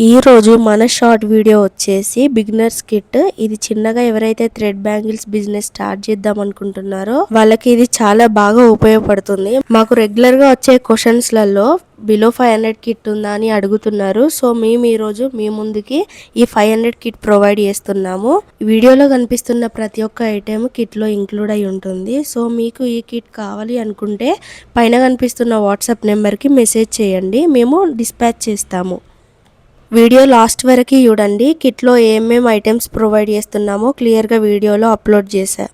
ఈ రోజు మన షార్ట్ వీడియో వచ్చేసి బిగినర్స్ కిట్. ఇది చిన్నగా ఎవరైతే థ్రెడ్ బ్యాంగిల్స్ బిజినెస్ స్టార్ట్ చేద్దాం అనుకుంటున్నారో వాళ్ళకి ఇది చాలా బాగా ఉపయోగపడుతుంది. మాకు రెగ్యులర్ గా వచ్చే క్వశ్చన్స్ లలో బిలో 500 కిట్ ఉందా అని అడుగుతున్నారు. సో మేము ఈ రోజు మీ ముందుకి ఈ 500 కిట్ ప్రొవైడ్ చేస్తున్నాము. వీడియోలో కనిపిస్తున్న ప్రతి ఒక్క ఐటెం కిట్ లో ఇంక్లూడ్ అయి ఉంటుంది. సో మీకు ఈ కిట్ కావాలి అనుకుంటే పైన కనిపిస్తున్న వాట్సాప్ నెంబర్ కి మెసేజ్ చేయండి, మేము డిస్పాచ్ చేస్తాము. వీడియో లాస్ట్ వరకు చూడండి. కిట్లో ఏమేమి ఐటమ్స్ ప్రొవైడ్ చేస్తున్నామో క్లియర్గా వీడియోలో అప్లోడ్ చేశా.